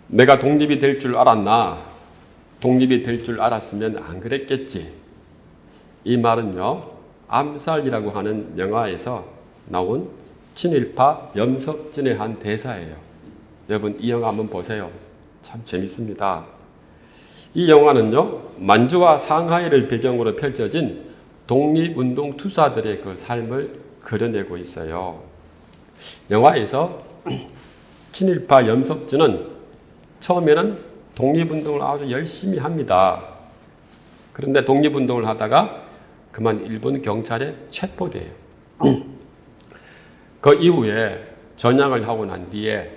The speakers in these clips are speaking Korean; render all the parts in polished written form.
내가 독립이 될 줄 알았나? 독립이 될 줄 알았으면 안 그랬겠지. 이 말은요, 암살이라고 하는 영화에서 나온 친일파 염석진의 한 대사예요. 여러분, 이 영화 한번 보세요. 참 재밌습니다. 이 영화는요, 만주와 상하이를 배경으로 펼쳐진 독립운동 투사들의 그 삶을 그려내고 있어요. 영화에서 친일파 염석진은 처음에는 독립운동을 아주 열심히 합니다. 그런데 독립운동을 하다가 그만 일본 경찰에 체포돼요. 그 이후에 전향을 하고 난 뒤에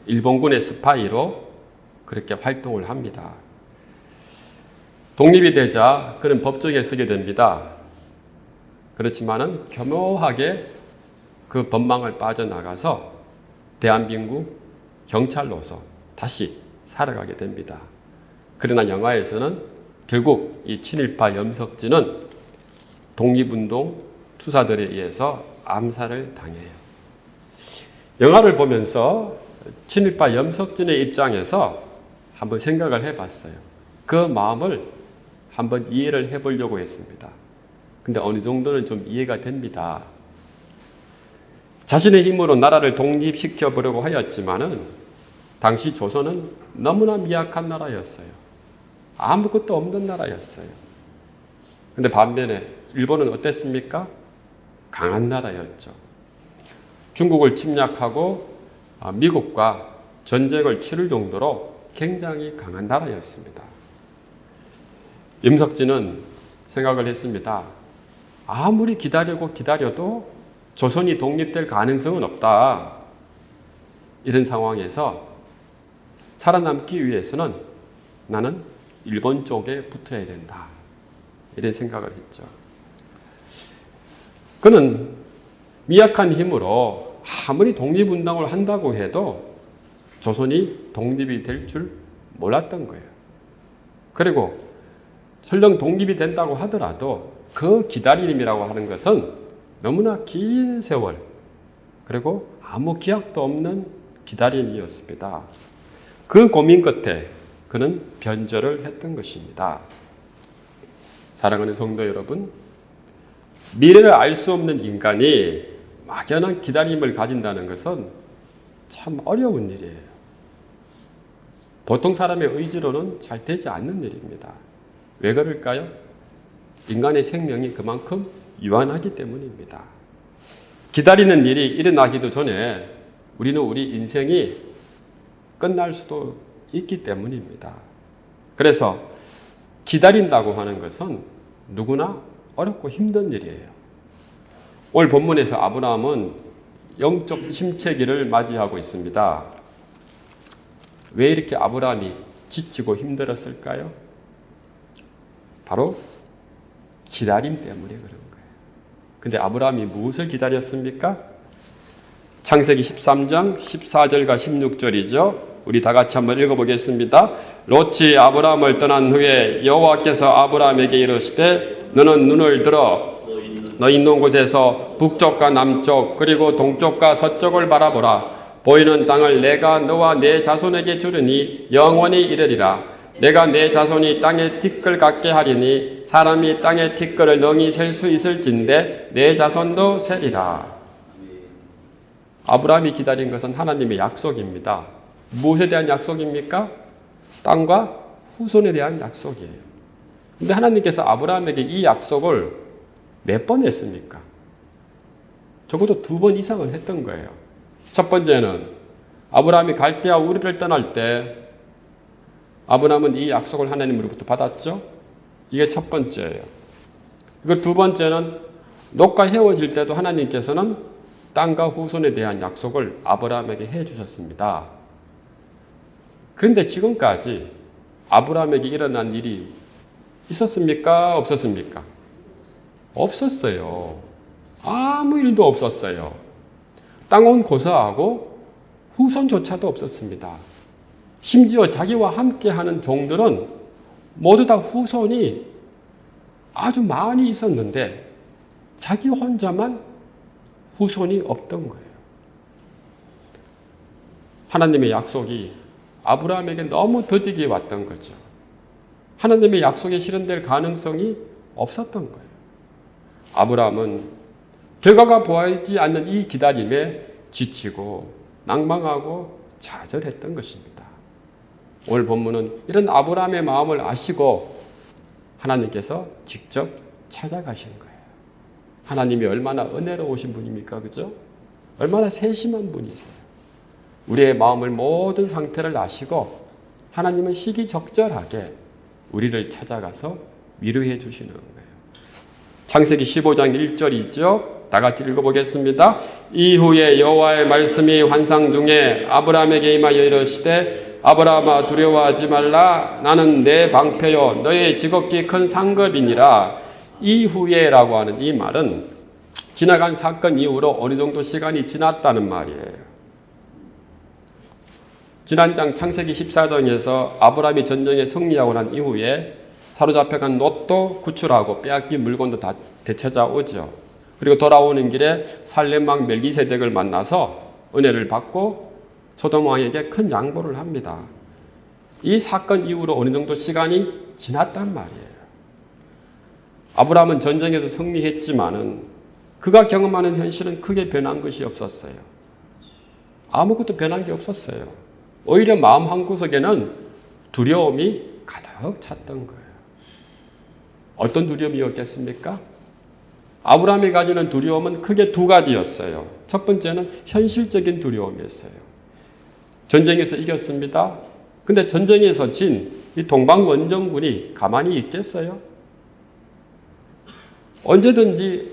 일본군의 스파이로 그렇게 활동을 합니다. 독립이 되자 그는 법정에 서게 됩니다. 그렇지만은 교묘하게 그 법망을 빠져나가서 대한민국 경찰로서 다시 살아가게 됩니다. 그러나 영화에서는 결국 이 친일파 염석진은 독립운동 투사들에 의해서 암살을 당해요. 영화를 보면서 친일파 염석진의 입장에서 한번 생각을 해봤어요. 그 마음을 한번 이해를 해보려고 했습니다. 근데 어느 정도는 좀 이해가 됩니다. 자신의 힘으로 나라를 독립시켜 보려고 하였지만은 당시 조선은 너무나 미약한 나라였어요. 아무것도 없는 나라였어요. 근데 반면에 일본은 어땠습니까? 강한 나라였죠. 중국을 침략하고 미국과 전쟁을 치를 정도로 굉장히 강한 나라였습니다. 염석진은 생각을 했습니다. 아무리 기다려도 조선이 독립될 가능성은 없다. 이런 상황에서 살아남기 위해서는 나는 일본 쪽에 붙어야 된다. 이런 생각을 했죠. 그는 미약한 힘으로 아무리 독립운동을 한다고 해도 조선이 독립이 될 줄 몰랐던 거예요. 그리고 설령 독립이 된다고 하더라도 그 기다림이라고 하는 것은 너무나 긴 세월, 그리고 아무 기약도 없는 기다림이었습니다. 그 고민 끝에 그는 변절을 했던 것입니다. 사랑하는 성도 여러분, 미래를 알 수 없는 인간이 막연한 기다림을 가진다는 것은 참 어려운 일이에요. 보통 사람의 의지로는 잘 되지 않는 일입니다. 왜 그럴까요? 인간의 생명이 그만큼 유한하기 때문입니다. 기다리는 일이 일어나기도 전에 우리는 우리 인생이 끝날 수도 있기 때문입니다. 그래서 기다린다고 하는 것은 누구나 어렵고 힘든 일이에요. 오늘 본문에서 아브라함은 영적 침체기를 맞이하고 있습니다. 왜 이렇게 아브라함이 지치고 힘들었을까요? 바로 기다림 때문에 그런 거예요. 근데 아브라함이 무엇을 기다렸습니까? 창세기 13장 14절과 16절이죠. 우리 다 같이 한번 읽어보겠습니다. 롯이 아브라함을 떠난 후에 여호와께서 아브라함에게 이르시되 너는 눈을 들어 너 있는 곳에서 북쪽과 남쪽 그리고 동쪽과 서쪽을 바라보라. 보이는 땅을 내가 너와 내 자손에게 주르니 영원히 이르리라. 내가 내 자손이 땅에 티끌 같게 하리니 사람이 땅에 티끌을 능히 셀 수 있을진데 내 자손도 세리라. 아브라함이 기다린 것은 하나님의 약속입니다. 무엇에 대한 약속입니까? 땅과 후손에 대한 약속이에요. 그런데 하나님께서 아브라함에게 이 약속을 몇 번 했습니까? 적어도 2번 이상은 했던 거예요. 첫 번째는 아브라함이 갈대아 우르를 떠날 때 아브라함은 이 약속을 하나님으로부터 받았죠. 이게 첫 번째예요. 그리고 두 번째는 롯과 헤어질 때도 하나님께서는 땅과 후손에 대한 약속을 아브라함에게 해 주셨습니다. 그런데 지금까지 아브라함에게 일어난 일이 있었습니까? 없었습니까? 없었어요. 아무 일도 없었어요. 땅은 고사하고 후손조차도 없었습니다. 심지어 자기와 함께하는 종들은 모두 다 후손이 아주 많이 있었는데 자기 혼자만 후손이 없던 거예요. 하나님의 약속이 아브라함에게 너무 더디게 왔던 거죠. 하나님의 약속이 실현될 가능성이 없었던 거예요. 아브라함은 결과가 보이지 않는 이 기다림에 지치고 낭망하고 좌절했던 것입니다. 오늘 본문은 이런 아브라함의 마음을 아시고 하나님께서 직접 찾아가신 거예요. 하나님이 얼마나 은혜로우신 분입니까? 그죠? 얼마나 세심한 분이세요. 우리의 마음을 모든 상태를 아시고 하나님은 시기적절하게 우리를 찾아가서 위로해 주시는 거예요. 창세기 15장 1절이죠. 다 같이 읽어보겠습니다. 이후에 여호와의 말씀이 환상 중에 아브라함에게 임하여 이르시되 아브라함아 두려워하지 말라. 나는 내 방패요 너의 지극히 큰 상급이니라. 이후에라고 하는 이 말은 지나간 사건 이후로 어느 정도 시간이 지났다는 말이에요. 지난 장 창세기 14장에서 아브라함이 전쟁에 승리하고 난 이후에 사로잡혀간 롯도 구출하고 빼앗긴 물건도 다 되찾아오죠. 그리고 돌아오는 길에 살렘 왕 멜기세덱을 만나서 은혜를 받고 소돔 왕에게 큰 양보를 합니다. 이 사건 이후로 어느 정도 시간이 지났단 말이에요. 아브라함은 전쟁에서 승리했지만은 그가 경험하는 현실은 크게 변한 것이 없었어요. 아무것도 변한 게 없었어요. 오히려 마음 한구석에는 두려움이 가득 찼던 거예요. 어떤 두려움이었겠습니까? 아브라함이 가지는 두려움은 크게 두 가지였어요. 첫 번째는 현실적인 두려움이었어요. 전쟁에서 이겼습니다. 근데 전쟁에서 진 이 동방 원정군이 가만히 있겠어요? 언제든지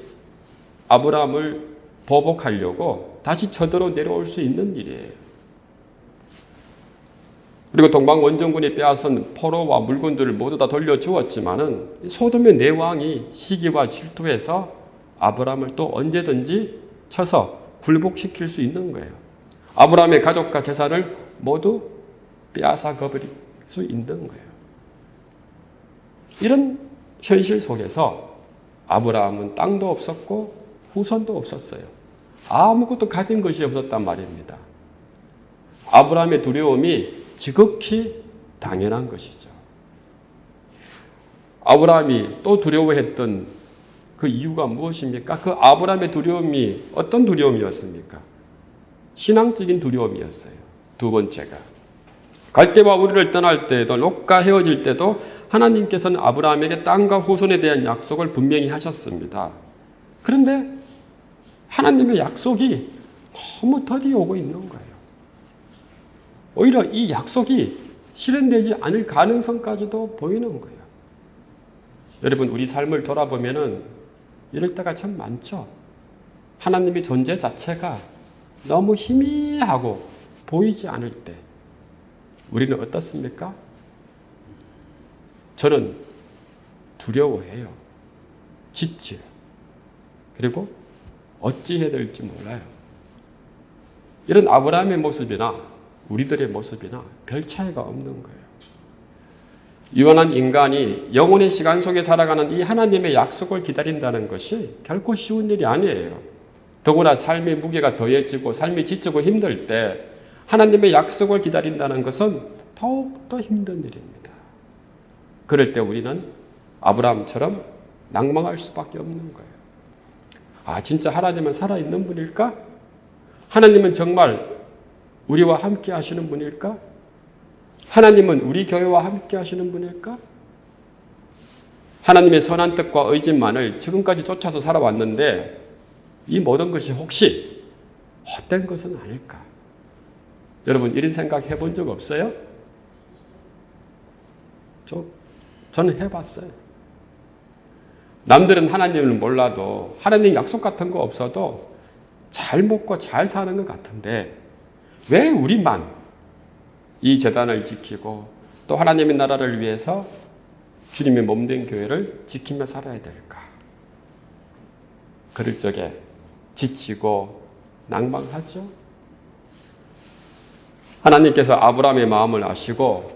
아브라함을 보복하려고 다시 저들어 내려올 수 있는 일이에요. 그리고 동방 원정군이 빼앗은 포로와 물건들을 모두 다 돌려주었지만은 소돔의 내왕이 시기와 질투해서 아브라함을 또 언제든지 쳐서 굴복시킬 수 있는 거예요. 아브라함의 가족과 재산을 모두 빼앗아 가버릴 수 있는 거예요. 이런 현실 속에서 아브라함은 땅도 없었고 후손도 없었어요. 아무것도 가진 것이 없었단 말입니다. 아브라함의 두려움이 지극히 당연한 것이죠. 아브라함이 또 두려워했던 그 이유가 무엇입니까? 그 아브라함의 두려움이 어떤 두려움이었습니까? 신앙적인 두려움이었어요. 두 번째가 갈대와 우리를 떠날 때에도 롯과 헤어질 때도 하나님께서는 아브라함에게 땅과 후손에 대한 약속을 분명히 하셨습니다. 그런데 하나님의 약속이 너무 더디 오고 있는 거예요. 오히려 이 약속이 실현되지 않을 가능성까지도 보이는 거예요. 여러분, 우리 삶을 돌아보면은 이럴 때가 참 많죠. 하나님의 존재 자체가 너무 희미하고 보이지 않을 때 우리는 어떻습니까? 저는 두려워해요. 지쳐요. 그리고 어찌해야 될지 몰라요. 이런 아브라함의 모습이나 우리들의 모습이나 별 차이가 없는 거예요. 유한한 인간이 영혼의 시간 속에 살아가는 이 하나님의 약속을 기다린다는 것이 결코 쉬운 일이 아니에요. 더구나 삶의 무게가 더해지고 삶이 지치고 힘들 때 하나님의 약속을 기다린다는 것은 더욱더 힘든 일입니다. 그럴 때 우리는 아브라함처럼 낭망할 수밖에 없는 거예요. 아, 진짜 하나님은 살아있는 분일까? 하나님은 정말 우리와 함께 하시는 분일까? 하나님은 우리 교회와 함께 하시는 분일까? 하나님의 선한 뜻과 의지만을 지금까지 쫓아서 살아왔는데 이 모든 것이 혹시 헛된 것은 아닐까? 여러분, 이런 생각 해본 적 없어요? 저는 해봤어요. 남들은 하나님을 몰라도 하나님 약속 같은 거 없어도 잘 먹고 잘 사는 것 같은데 왜 우리만 이 재단을 지키고 또 하나님의 나라를 위해서 주님의 몸된 교회를 지키며 살아야 될까? 그럴 적에 지치고 낭망하죠. 하나님께서 아브라함의 마음을 아시고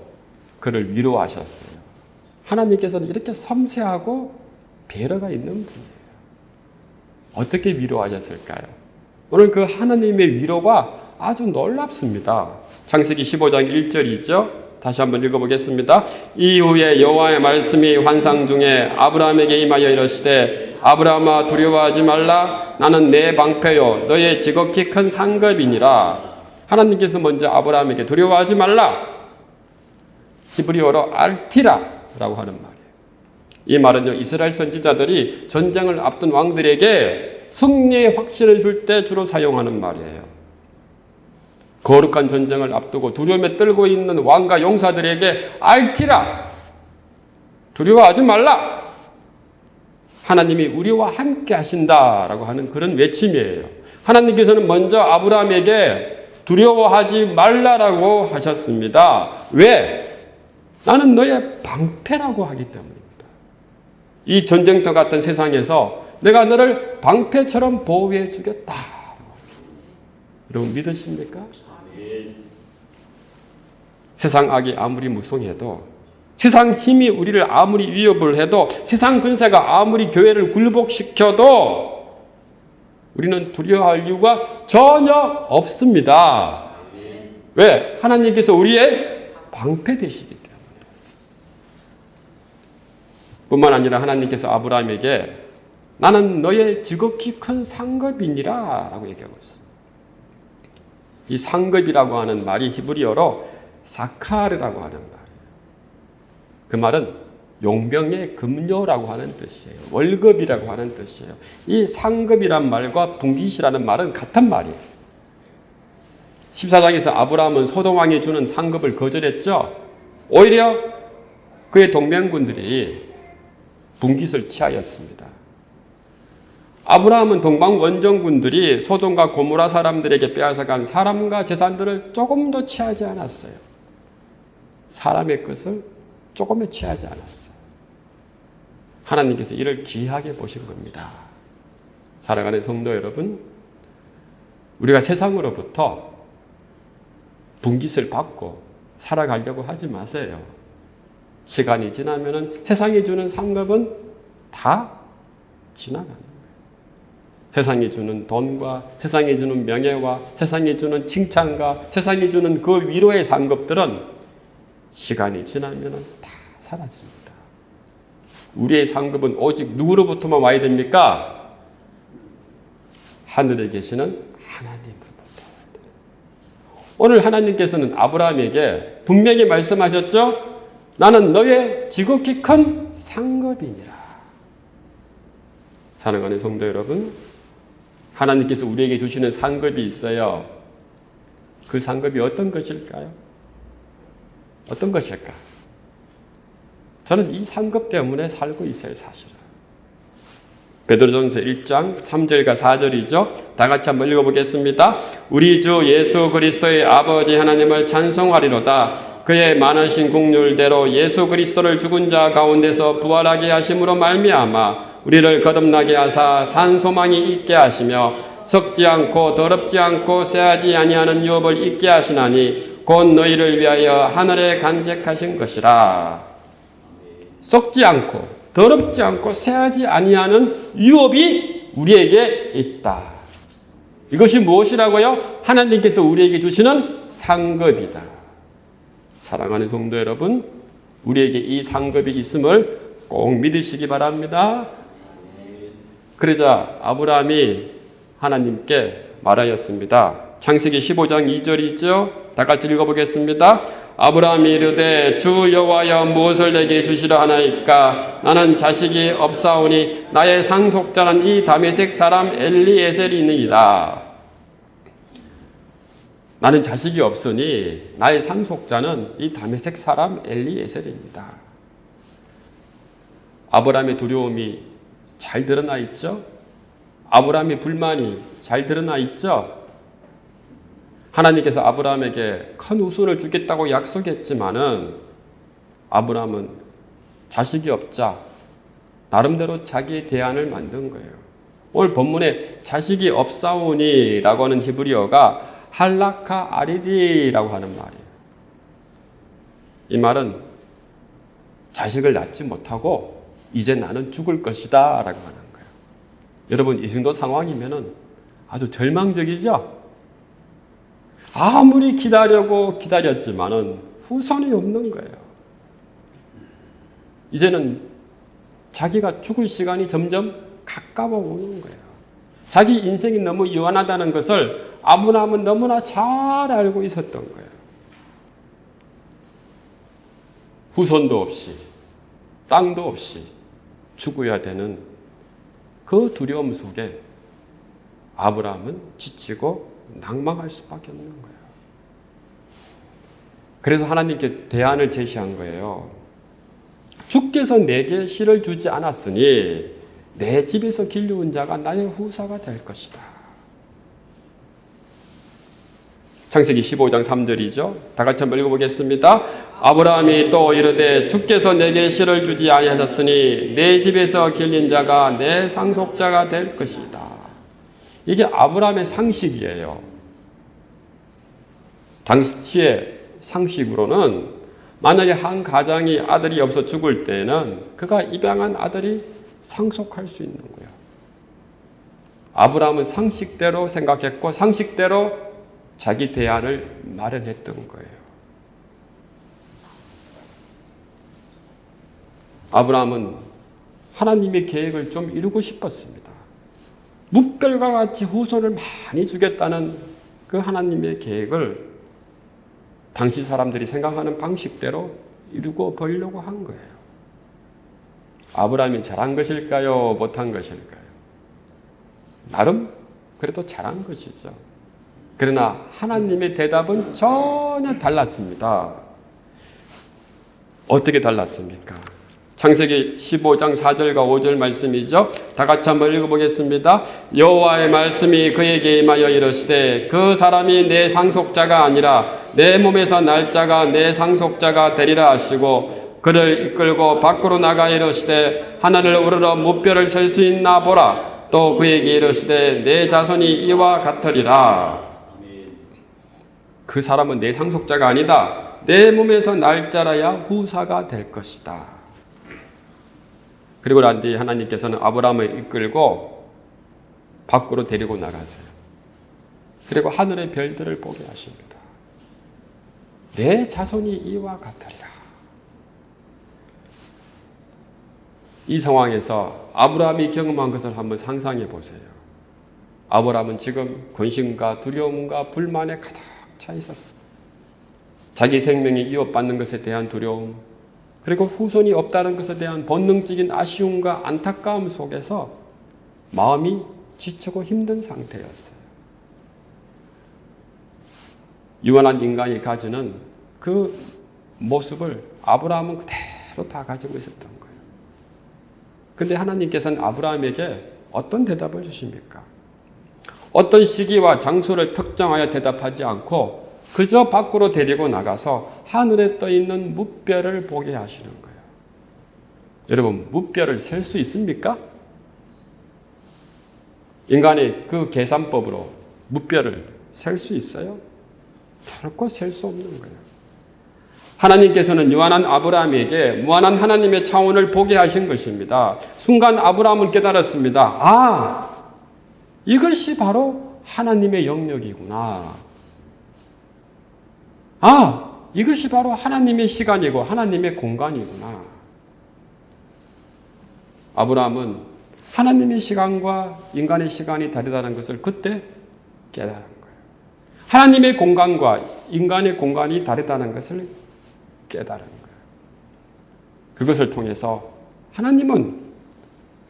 그를 위로하셨어요. 하나님께서는 이렇게 섬세하고 배려가 있는 분이에요. 어떻게 위로하셨을까요? 오늘 그 하나님의 위로가 아주 놀랍습니다. 창세기 15장 1절이죠. 다시 한번 읽어보겠습니다. 이후에 여호와의 말씀이 환상 중에 아브라함에게 임하여 이르시되 아브라함아 두려워하지 말라. 나는 내 방패요 너의 지극히 큰 상급이니라. 하나님께서 먼저 아브라함에게 두려워하지 말라. 히브리어로 알티라라고 하는 말이에요. 이 말은요, 이스라엘 선지자들이 전쟁을 앞둔 왕들에게 승리의 확신을 줄 때 주로 사용하는 말이에요. 거룩한 전쟁을 앞두고 두려움에 떨고 있는 왕과 용사들에게 알티라, 두려워하지 말라, 하나님이 우리와 함께 하신다라고 하는 그런 외침이에요. 하나님께서는 먼저 아브라함에게 두려워하지 말라라고 하셨습니다. 왜? 나는 너의 방패라고 하기 때문입니다. 이 전쟁터 같은 세상에서 내가 너를 방패처럼 보호해 주겠다. 여러분 믿으십니까? 세상 악이 아무리 무성해도, 세상 힘이 우리를 아무리 위협을 해도, 세상 근세가 아무리 교회를 굴복시켜도 우리는 두려워할 이유가 전혀 없습니다. 왜? 하나님께서 우리의 방패 되시기 때문에. 뿐만 아니라 하나님께서 아브라함에게 나는 너의 지극히 큰 상급이니라 라고 얘기하고 있습니다. 이 상급이라고 하는 말이 히브리어로 사카르라고 하는 말이에요. 그 말은 용병의 급료라고 하는 뜻이에요. 월급이라고 하는 뜻이에요. 이 상급이란 말과 분깃이라는 말은 같은 말이에요. 14장에서 아브라함은 소돔왕이 주는 상급을 거절했죠. 오히려 그의 동맹군들이 분깃을 취하였습니다. 아브라함은 동방 원정군들이 소돔과 고모라 사람들에게 빼앗아간 사람과 재산들을 조금도 취하지 않았어요. 사람의 것을 조금에 취하지 않았어요. 하나님께서 이를 귀하게 보신 겁니다. 사랑하는 성도 여러분, 우리가 세상으로부터 분깃을 받고 살아가려고 하지 마세요. 시간이 지나면 세상이 주는 상급은 다 지나가는 거예요. 세상이 주는 돈과 세상이 주는 명예와 세상이 주는 칭찬과 세상이 주는 그 위로의 상급들은 시간이 지나면 다 사라집니다. 우리의 상급은 오직 누구로부터만 와야 됩니까? 하늘에 계시는 하나님으로부터 와야 돼요. 오늘 하나님께서는 아브라함에게 분명히 말씀하셨죠? 나는 너의 지극히 큰 상급이니라. 사랑하는 성도 여러분, 하나님께서 우리에게 주시는 상급이 있어요. 그 상급이 어떤 것일까요? 어떤 것일까? 저는 이 상급 때문에 살고 있어요, 사실은. 베드로전서 1장 3절과 4절이죠. 다 같이 한번 읽어보겠습니다. 우리 주 예수 그리스도의 아버지 하나님을 찬송하리로다. 그의 많으신 국률대로 예수 그리스도를 죽은 자 가운데서 부활하게 하심으로 말미암아 우리를 거듭나게 하사 산 소망이 있게 하시며 썩지 않고 더럽지 않고 쇠하지 아니하는 유업을 있게 하시나니 곧 너희를 위하여 하늘에 간직하신 것이라. 썩지 않고 더럽지 않고 쇠하지 아니하는 유업이 우리에게 있다. 이것이 무엇이라고요? 하나님께서 우리에게 주시는 상급이다. 사랑하는 성도 여러분, 우리에게 이 상급이 있음을 꼭 믿으시기 바랍니다. 그러자 아브라함이 하나님께 말하였습니다. 창세기 15장 2절이죠. 다 같이 읽어보겠습니다. 아브라함이 이르되 주 여호와여 무엇을 내게 주시려 하나이까? 나는 자식이 없사오니 나의 상속자는 이 다메섹 사람 엘리에셀이니이다. 나는 자식이 없으니 나의 상속자는 이 다메섹 사람 엘리에셀입니다. 아브라함의 두려움이 잘 드러나 있죠? 아브라함의 불만이 잘 드러나 있죠? 하나님께서 아브라함에게 큰 우수를 주겠다고 약속했지만은 아브라함은 자식이 없자 나름대로 자기의 대안을 만든 거예요. 오늘 본문에 자식이 없사오니 라고 하는 히브리어가 할라카 아리리라고 하는 말이에요. 이 말은 자식을 낳지 못하고 이제 나는 죽을 것이다 라고 하는 거예요. 여러분, 이 정도 상황이면은 아주 절망적이죠? 아무리 기다려고 기다렸지만은 후손이 없는 거예요. 이제는 자기가 죽을 시간이 점점 가까워 오는 거예요. 자기 인생이 너무 유한하다는 것을 아브라함은 너무나 잘 알고 있었던 거예요. 후손도 없이 땅도 없이 죽어야 되는 그 두려움 속에 아브라함은 지치고 낭망할 수밖에 없는 거예요. 그래서 하나님께 대안을 제시한 거예요. 주께서 내게 씨를 주지 않았으니 내 집에서 길러온 자가 나의 후사가 될 것이다. 창세기 15장 3절이죠. 다 같이 한번 읽어보겠습니다. 아브라함이 또 이르되 주께서 내게 씨를 주지 아니하셨으니 내 집에서 길린 자가 내 상속자가 될 것이다. 이게 아브라함의 상식이에요. 당시의 상식으로는 만약에 한 가장이 아들이 없어 죽을 때는 그가 입양한 아들이 상속할 수 있는 거예요. 아브라함은 상식대로 생각했고 상식대로 자기 대안을 마련했던 거예요. 아브라함은 하나님의 계획을 좀 이루고 싶었습니다. 뭇별과 같이 후손을 많이 주겠다는 그 하나님의 계획을 당시 사람들이 생각하는 방식대로 이루고 보려고 한 거예요. 아브라함이 잘한 것일까요? 못한 것일까요? 나름 그래도 잘한 것이죠. 그러나 하나님의 대답은 전혀 달랐습니다. 어떻게 달랐습니까? 창세기 15장 4절과 5절 말씀이죠. 다 같이 한번 읽어보겠습니다. 여호와의 말씀이 그에게 임하여 이르시되 그 사람이 내 상속자가 아니라 내 몸에서 날 자가 내 상속자가 되리라 하시고 그를 이끌고 밖으로 나가 이르시되 하늘을 우러러 무뼈를 셀 수 있나 보라. 또 그에게 이르시되 내 자손이 이와 같으리라. 그 사람은 내 상속자가 아니다. 내 몸에서 날 자라야 후사가 될 것이다. 그리고 난 뒤에 하나님께서는 아브라함을 이끌고 밖으로 데리고 나가세요. 그리고 하늘의 별들을 보게 하십니다. 내 자손이 이와 같으리라. 이 상황에서 아브라함이 경험한 것을 한번 상상해 보세요. 아브라함은 지금 근심과 두려움과 불만에 가득 차 있었어요. 자기 생명이 위협받는 것에 대한 두려움, 그리고 후손이 없다는 것에 대한 본능적인 아쉬움과 안타까움 속에서 마음이 지치고 힘든 상태였어요. 유한한 인간이 가지는 그 모습을 아브라함은 그대로 다 가지고 있었던 거예요. 그런데 하나님께서는 아브라함에게 어떤 대답을 주십니까? 어떤 시기와 장소를 특정하여 대답하지 않고 그저 밖으로 데리고 나가서 하늘에 떠 있는 뭇별을 보게 하시는 거예요. 여러분, 뭇별을 셀 수 있습니까? 인간의 그 계산법으로 뭇별을 셀 수 있어요? 결코 셀 수 없는 거예요. 하나님께서는 유한한 아브라함에게 무한한 하나님의 차원을 보게 하신 것입니다. 순간 아브라함은 깨달았습니다. 아, 이것이 바로 하나님의 영역이구나. 아, 이것이 바로 하나님의 시간이고 하나님의 공간이구나. 아브라함은 하나님의 시간과 인간의 시간이 다르다는 것을 그때 깨달은 거예요. 하나님의 공간과 인간의 공간이 다르다는 것을 깨달은 거예요. 그것을 통해서 하나님은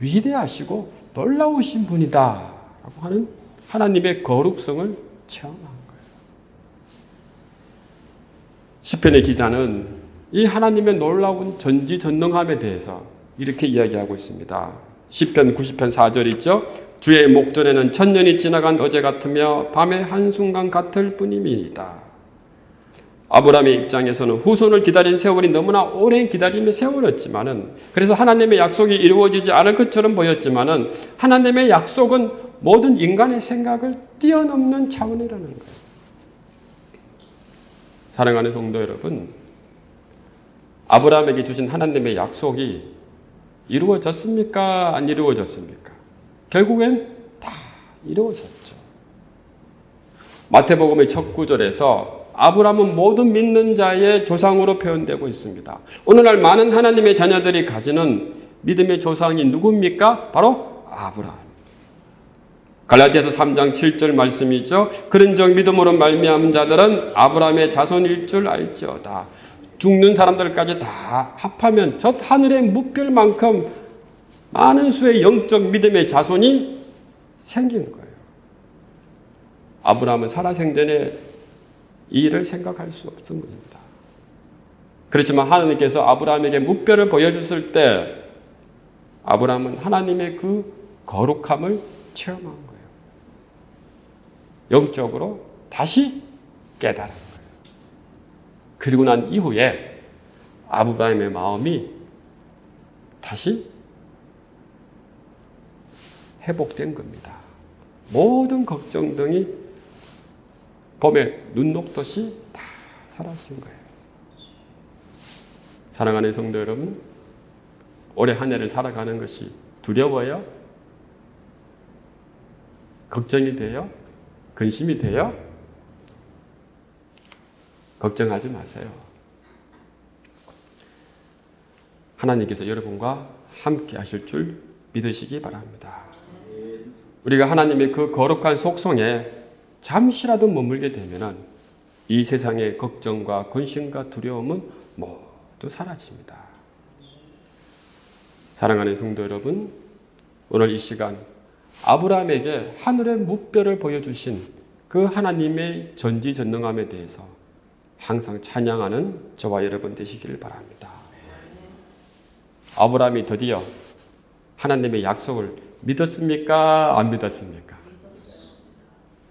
위대하시고 놀라우신 분이다 라고 하는 하나님의 거룩성을 체험한 거예요. 시편의 기자는 이 하나님의 놀라운 전지전능함에 대해서 이렇게 이야기하고 있습니다. 시편 90편 4절 있죠. 주의 목전에는 천년이 지나간 어제 같으며 밤의 한순간 같을 뿐임이니이다. 아브라함의 입장에서는 후손을 기다린 세월이 너무나 오랜 기다림의 세월이었지만은, 그래서 하나님의 약속이 이루어지지 않을 것처럼 보였지만은 하나님의 약속은 모든 인간의 생각을 뛰어넘는 차원이라는 거예요. 사랑하는 성도 여러분, 아브라함에게 주신 하나님의 약속이 이루어졌습니까? 안 이루어졌습니까? 결국엔 다 이루어졌죠. 마태복음의 첫 구절에서 아브라함은 모든 믿는 자의 조상으로 표현되고 있습니다. 오늘날 많은 하나님의 자녀들이 가지는 믿음의 조상이 누굽니까? 바로 아브라함. 갈라디아서 3장 7절 말씀이죠. 그런즉 믿음으로 말미암은 자들은 아브라함의 자손일 줄 알지어다. 죽는 사람들까지 다 합하면 저 하늘의 무별만큼 많은 수의 영적 믿음의 자손이 생긴 거예요. 아브라함은 살아생전에 이 일을 생각할 수 없은 겁니다. 그렇지만 하나님께서 아브라함에게 무별을 보여줬을 때 아브라함은 하나님의 그 거룩함을 체험한 거예요. 영적으로 다시 깨달은 거예요. 그리고 난 이후에 아브라함의 마음이 다시 회복된 겁니다. 모든 걱정등이 봄에 눈 녹듯이 다 사라진 거예요. 사랑하는 성도 여러분, 올해 한 해를 살아가는 것이 두려워요? 걱정이 돼요? 근심이 돼요? 걱정하지 마세요. 하나님께서 여러분과 함께 하실 줄 믿으시기 바랍니다. 우리가 하나님의 그 거룩한 속성에 잠시라도 머물게 되면 이 세상의 걱정과 근심과 두려움은 모두 사라집니다. 사랑하는 성도 여러분, 오늘 이 시간 아브라함에게 하늘의 무별을 보여주신 그 하나님의 전지전능함에 대해서 항상 찬양하는 저와 여러분 되시기를 바랍니다. 아브라함이 드디어 하나님의 약속을 믿었습니까? 안 믿었습니까?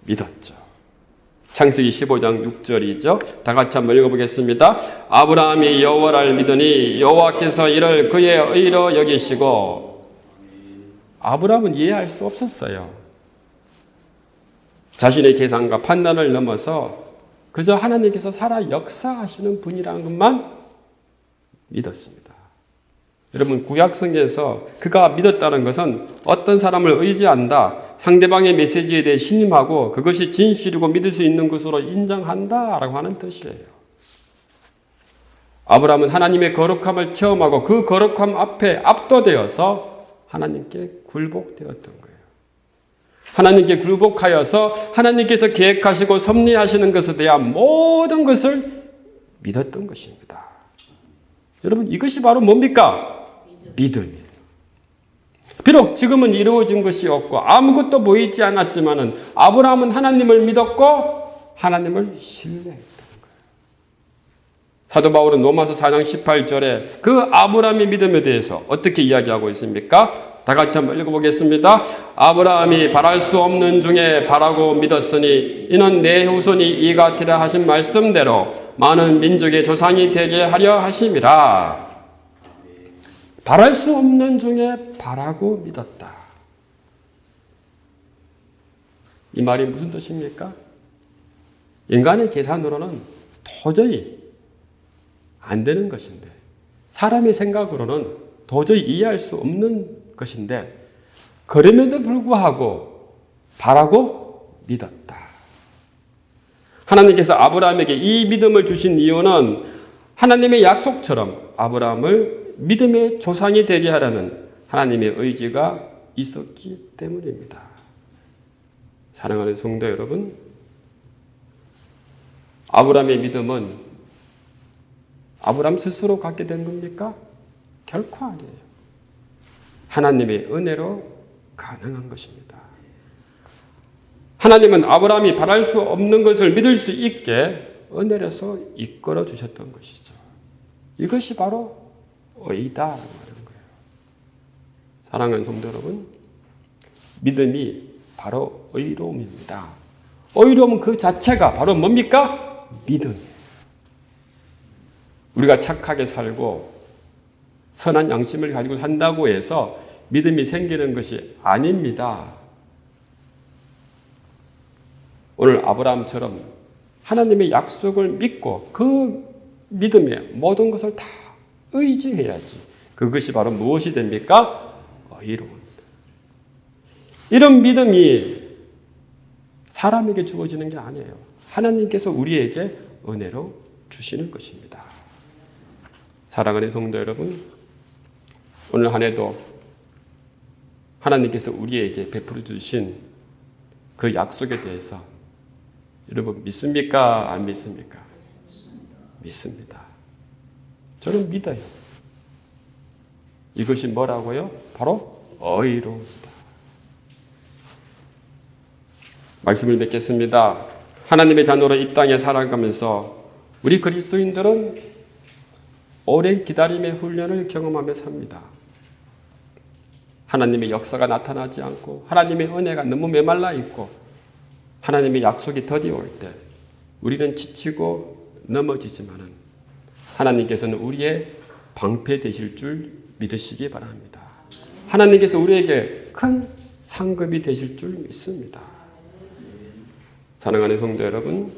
믿었죠. 창세기 15장 6절이죠. 다 같이 한번 읽어보겠습니다. 아브라함이 여호와를 믿으니 여호와께서 이를 그의 의로 여기시고. 아브라함은 이해할 수 없었어요. 자신의 계산과 판단을 넘어서 그저 하나님께서 살아 역사하시는 분이라는 것만 믿었습니다. 여러분, 구약성경에서 그가 믿었다는 것은 어떤 사람을 의지한다, 상대방의 메시지에 대해 신임하고 그것이 진실이고 믿을 수 있는 것으로 인정한다라고 하는 뜻이에요. 아브라함은 하나님의 거룩함을 체험하고 그 거룩함 앞에 압도되어서 하나님께 굴복되었던 거예요. 하나님께 굴복하여서 하나님께서 계획하시고 섭리하시는 것에 대한 모든 것을 믿었던 것입니다. 여러분, 이것이 바로 뭡니까? 믿음이에요. 비록 지금은 이루어진 것이 없고 아무것도 보이지 않았지만 아브라함은 하나님을 믿었고 하나님을 신뢰했던 거예요. 사도 바울은 로마서 4장 18절에 그 아브라함의 믿음에 대해서 어떻게 이야기하고 있습니까? 다 같이 한번 읽어보겠습니다. 아브라함이 바랄 수 없는 중에 바라고 믿었으니 이는 내 후손이 이 같으라 하신 말씀대로 많은 민족의 조상이 되게 하려 하심이라. 바랄 수 없는 중에 바라고 믿었다. 이 말이 무슨 뜻입니까? 인간의 계산으로는 도저히 안 되는 것인데, 사람의 생각으로는 도저히 이해할 수 없는 것인데, 그럼에도 불구하고 바라고 믿었다. 하나님께서 아브라함에게 이 믿음을 주신 이유는 하나님의 약속처럼 아브라함을 믿음의 조상이 되게 하라는 하나님의 의지가 있었기 때문입니다. 사랑하는 성도 여러분, 아브라함의 믿음은 아브라함 스스로 갖게 된 겁니까? 결코 아니에요. 하나님의 은혜로 가능한 것입니다. 하나님은 아브라함이 바랄 수 없는 것을 믿을 수 있게 은혜로서 이끌어 주셨던 것이죠. 이것이 바로 의다라는 거예요. 사랑하는 성도 여러분, 믿음이 바로 의로움입니다. 의로움은 그 자체가 바로 뭡니까? 믿음이에요. 우리가 착하게 살고 선한 양심을 가지고 산다고 해서 믿음이 생기는 것이 아닙니다. 오늘 아브라함처럼 하나님의 약속을 믿고 그 믿음에 모든 것을 다 의지해야지. 그것이 바로 무엇이 됩니까? 의로움입니다. 이런 믿음이 사람에게 주어지는 게 아니에요. 하나님께서 우리에게 은혜로 주시는 것입니다. 사랑하는 성도 여러분, 오늘 한 해도 하나님께서 우리에게 베풀어 주신 그 약속에 대해서 여러분 믿습니까? 안 믿습니까? 믿습니다. 저는 믿어요. 이것이 뭐라고요? 바로 의로움이다. 말씀을 맺겠습니다. 하나님의 자녀로 이 땅에 살아가면서 우리 그리스도인들은 오랜 기다림의 훈련을 경험하며 삽니다. 하나님의 역사가 나타나지 않고 하나님의 은혜가 너무 메말라 있고 하나님의 약속이 더디 올 때 우리는 지치고 넘어지지만은 하나님께서는 우리의 방패 되실 줄 믿으시기 바랍니다. 하나님께서 우리에게 큰 상급이 되실 줄 믿습니다. 사랑하는 성도 여러분,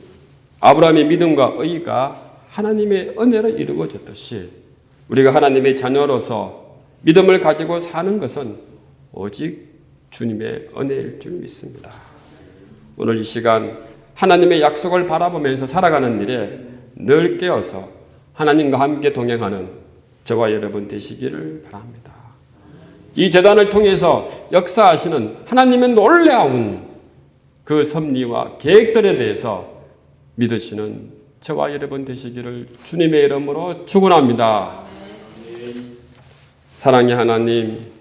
아브라함의 믿음과 의가 하나님의 은혜로 이루어졌듯이 우리가 하나님의 자녀로서 믿음을 가지고 사는 것은 오직 주님의 은혜일 줄 믿습니다. 오늘 이 시간 하나님의 약속을 바라보면서 살아가는 일에 늘 깨어서 하나님과 함께 동행하는 저와 여러분 되시기를 바랍니다. 이 재단을 통해서 역사하시는 하나님의 놀라운 그 섭리와 계획들에 대해서 믿으시는 저와 여러분 되시기를 주님의 이름으로 축원합니다. 사랑의 하나님,